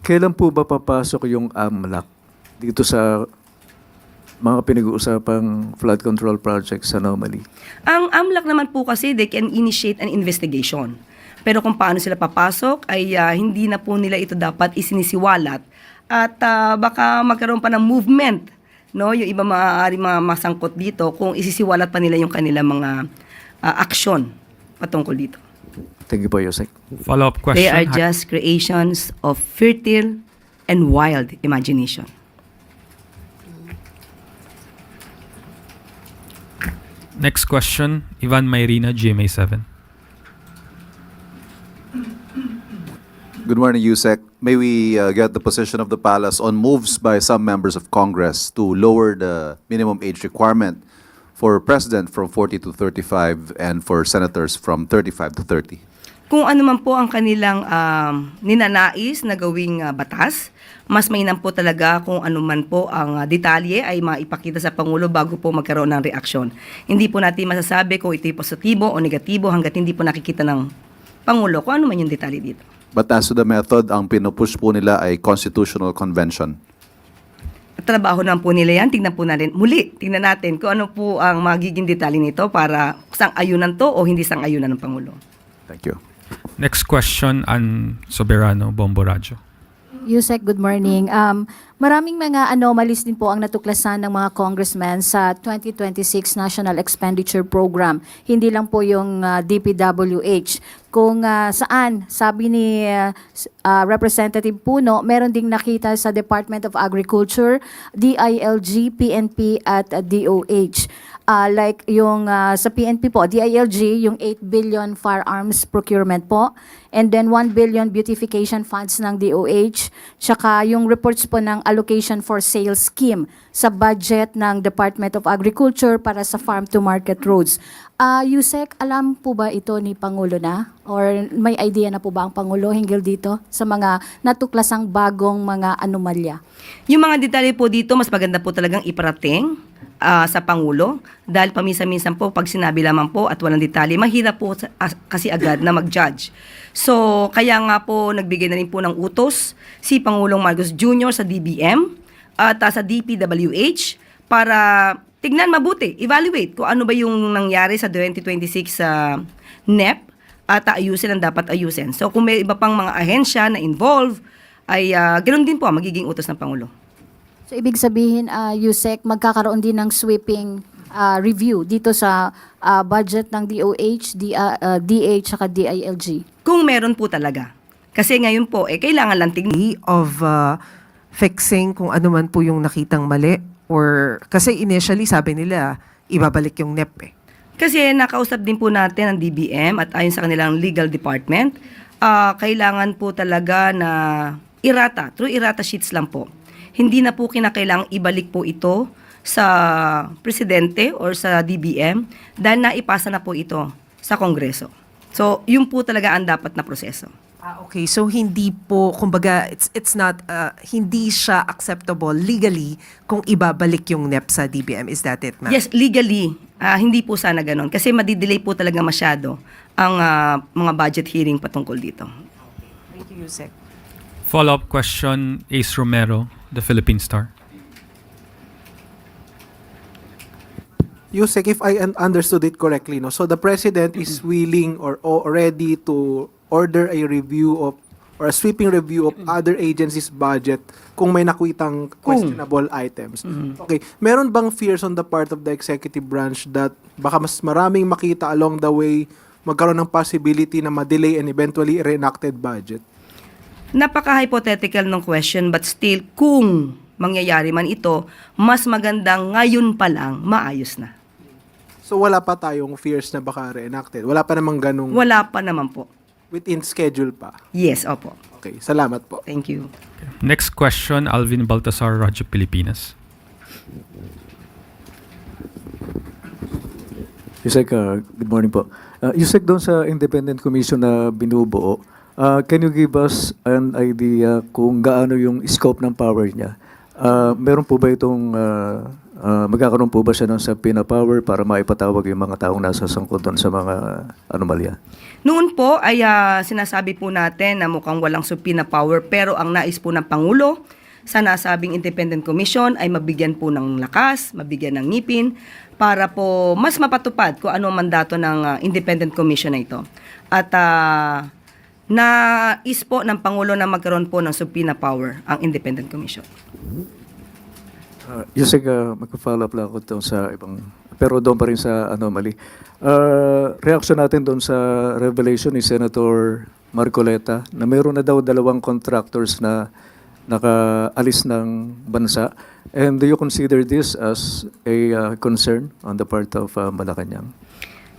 kailan po ba papasok yung AMLAC dito sa mga pinag-uusapang flood control projects sa Anomaly? Ang AMLAC naman po kasi, they can initiate an investigation. Pero kung paano sila papasok, ay hindi na po nila ito dapat isinisiwalat. At baka magkaroon pa ng movement, no? Yung iba maaari masangkot dito kung isisiwalat pa nila yung kanilang mga aksyon patungkol dito. Thank you po, Yusek. Follow-up question. They are just creations of fertile and wild imagination. Next question, Ivan Mayrina, GMA7. Good morning, Yusek. May we get the position of the palace on moves by some members of Congress to lower the minimum age requirement for president from 40 to 35 and for senators from 35 to 30? Kung ano man po ang kanilang ninanais na gawing batas, mas mainam po talaga kung ano man po ang detalye ay maipakita sa Pangulo bago po magkaroon ng reaksyon. Hindi po natin masasabi kung ito'y positibo o negatibo hanggat hindi po nakikita ng Pangulo kung ano man yung detalye dito. But as to the method, ang pinupush po nila ay constitutional convention. Trabaho naman po nila yan. Tingnan po natin. Muli, tingnan natin kung ano po ang magiging detalye nito para sang-ayunan to o hindi sang-ayunan ng Pangulo. Thank you. Next question, Ann Soberano, Bombo Radyo. Yusek, good morning. Maraming mga anomalies din po ang natuklasan ng mga congressmen sa 2026 National Expenditure Program. Hindi lang po yung DPWH. Kung saan, sabi ni Representative Puno, meron ding nakita sa Department of Agriculture, DILG, PNP at DOH. Like yung sa PNP po, DILG, yung 8 billion firearms procurement po, and then 1 billion beautification funds ng DOH, tsaka yung reports po ng allocation for sales scheme sa budget ng Department of Agriculture para sa farm-to-market roads. Yusek, alam po ba ito ni Pangulo na? Or may idea na po ba ang Pangulo hinggil dito sa mga natuklasang bagong mga anomalya? Yung mga detalye po dito, mas maganda po talagang iparating sa Pangulo dahil paminsan-minsan po pag sinabi lamang po at walang detalye, mahirap po kasi agad na mag-judge. So, kaya nga po nagbigay na rin po ng utos si Pangulong Marcos Jr. sa DBM at sa DPWH para tignan mabuti, evaluate kung ano ba yung nangyari sa 2026 NEP at ayusin ang dapat ayusin. So, kung may iba pang mga ahensya na involved, ay ganoon din po ang magiging utos ng Pangulo. So, ibig sabihin, Yusek, magkakaroon din ng sweeping review dito sa budget ng DOH, DH, at DILG. Kung meron po talaga. Kasi ngayon po, kailangan lang tignan. Of fixing kung ano man po yung nakitang mali, or kasi initially sabi nila ibabalik yung NEP eh. Kasi nakausap din po natin ang DBM at ayon sa kanilang legal department, kailangan po talaga na through errata sheets lang po. Hindi na po kinakailangang ibalik po ito sa presidente or sa DBM dahil naipasa na po ito sa Kongreso. So, yun po talaga ang dapat na proseso. Okay, so hindi po, kumbaga, it's not, hindi siya acceptable legally kung ibabalik yung NEP sa DBM. Is that it, ma'am? Yes, legally, hindi po sana ganon. Kasi madidelay po talaga masyado ang mga budget hearing patungkol dito. Thank you, Yusek. Follow-up question, Ace Romero, The Philippine Star. Yusek, if I understood it correctly, no, so the president is willing or ready to order a review of or a sweeping review of other agencies' budget kung may nakwitang questionable items. Okay, meron bang fears on the part of the executive branch that baka mas maraming makita along the way, magkaroon ng possibility na ma-delay and eventually reenacted budget? Napaka-hypothetical ng question but still, kung mangyayari man ito, mas magandang ngayon pa lang maayos na. So wala pa tayong fears na baka reenacted? Wala pa namang ganung Wala pa naman po. within schedule pa? Yes, opo. Okay, salamat po. Thank you. Next question, Alvin Baltasar, Radyo Pilipinas. Yusek, good morning po. Yusek, doon sa independent commission na binubuo, can you give us an idea kung gaano yung scope ng power niya? Meron po ba itong Magkakaroon po ba siya ng subpoena power para maipatawag yung mga taong nasa sangkot doon sa mga anomalya? Noon po ay sinasabi po natin na mukhang walang subpoena power, pero ang nais po ng Pangulo sa nasabing Independent Commission ay mabigyan po ng lakas, mabigyan ng ngipin para po mas mapatupad kung ano ang mandato ng Independent Commission na ito. At nais po ng Pangulo na magkaroon po ng subpoena power ang Independent Commission. Yusek, mag-follow up lang ako doon sa ibang, pero doon pa rin sa anomaly. Reaction natin doon sa revelation ni Senator Marcoleta na mayroon na daw 2 contractors na nakaalis ng bansa. And do you consider this as a concern on the part of Malacanang?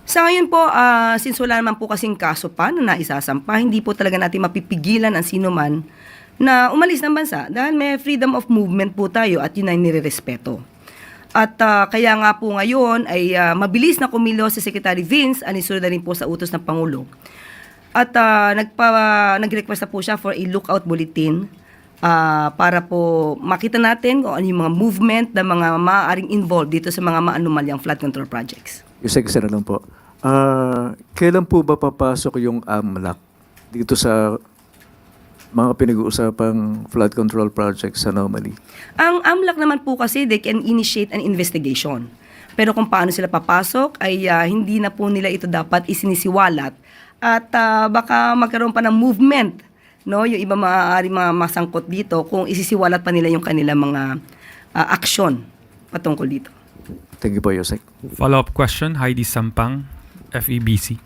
Sa ngayon po, since wala naman po kasing kaso pa na naisasampa, hindi po talaga natin mapipigilan ang sino man na umalis ng bansa dahil may freedom of movement po tayo at yun ay nirerespeto. At kaya nga po ngayon ay mabilis na kumilos si Secretary Vince, anisunod na rin po sa utos ng Pangulo. At nag-request na po siya for a lookout bulletin para po makita natin kung ano yung mga movement ng mga maaaring involved dito sa mga maanumalyang flood control projects. Yusek, isa na lang po. Kailan po ba papasok yung AMLAC dito sa mga pinag-uusapang flood control projects sa anomaly? Ang AMLAC naman po kasi, they can initiate an investigation. Pero kung paano sila papasok, ay hindi na po nila ito dapat isinisiwalat. At baka magkaroon pa ng movement, no? Yung iba maaari masangkot dito kung isisiwalat pa nila yung kanilang mga aksyon patungkol dito. Thank you po, Yusek. Follow-up question, Heidi Sampang, FEBC.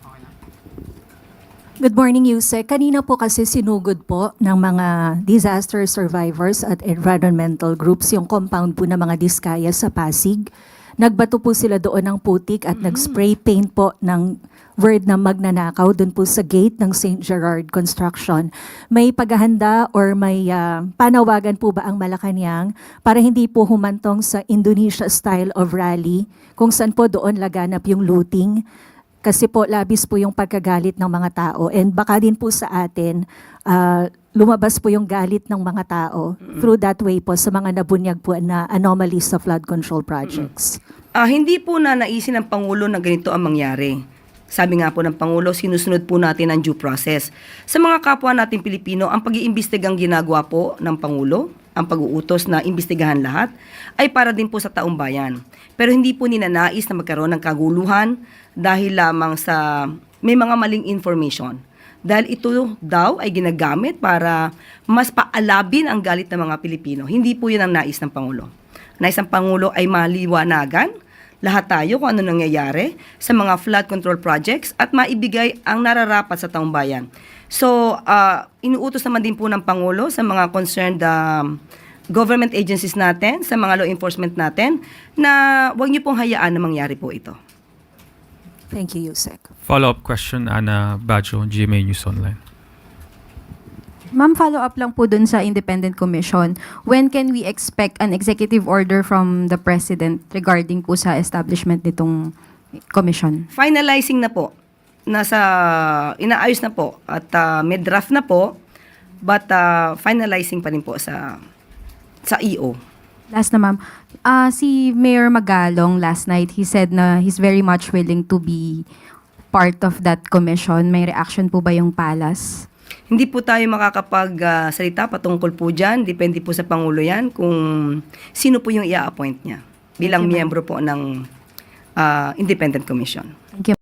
Good morning, Yusek. Kanina po kasi sinugod po ng mga disaster survivors at environmental groups yung compound po ng mga diskaya sa Pasig. Nagbato po sila doon ng putik at nag-spray paint po ng word na magnanakaw doon po sa gate ng St. Gerard Construction. May paghahanda or may panawagan po ba ang Malacanang para hindi po humantong sa Indonesia style of rally kung saan po doon laganap yung looting? Kasi po labis po yung pagkagalit ng mga tao and baka din po sa atin lumabas po yung galit ng mga tao through that way po sa mga nabunyag po na anomalies sa flood control projects. Hindi po na naisin ng Pangulo na ganito ang mangyari. Sabi nga po ng Pangulo, sinusunod po natin ang due process. Sa mga kapwa nating Pilipino, ang pag-iimbestigang ginagawa po ng Pangulo, ang pag-uutos na imbestigahan lahat, ay para din po sa taong bayan. Pero hindi po ninanais na magkaroon ng kaguluhan dahil lamang sa may mga maling information. Dahil ito daw ay ginagamit para mas paalabin ang galit ng mga Pilipino. Hindi po yun ang nais ng Pangulo. Nais ng Pangulo ay maliwanagan lahat tayo kung ano nangyayari sa mga flood control projects at maibigay ang nararapat sa taong bayan. So, inuutos naman din po ng Pangulo sa mga concerned government agencies natin, sa mga law enforcement natin, na huwag niyo pong hayaan na mangyari po ito. Thank you, Yusek. Follow-up question, Ana Bajo, GMA News Online. Ma'am, follow-up lang po dun sa Independent Commission. When can we expect an executive order from the President regarding po sa establishment nitong commission? Finalizing na po. Inaayos na po. At may draft na po. But finalizing pa rin po sa EO. Last na ma'am, si Mayor Magalong last night, he said na he's very much willing to be part of that commission. May reaction po ba yung Palace? Hindi po tayo makakapag-salita patungkol po dyan. Depende po sa Pangulo yan kung sino po yung i-appoint niya bilang miyembro po ng Independent Commission. Thank you.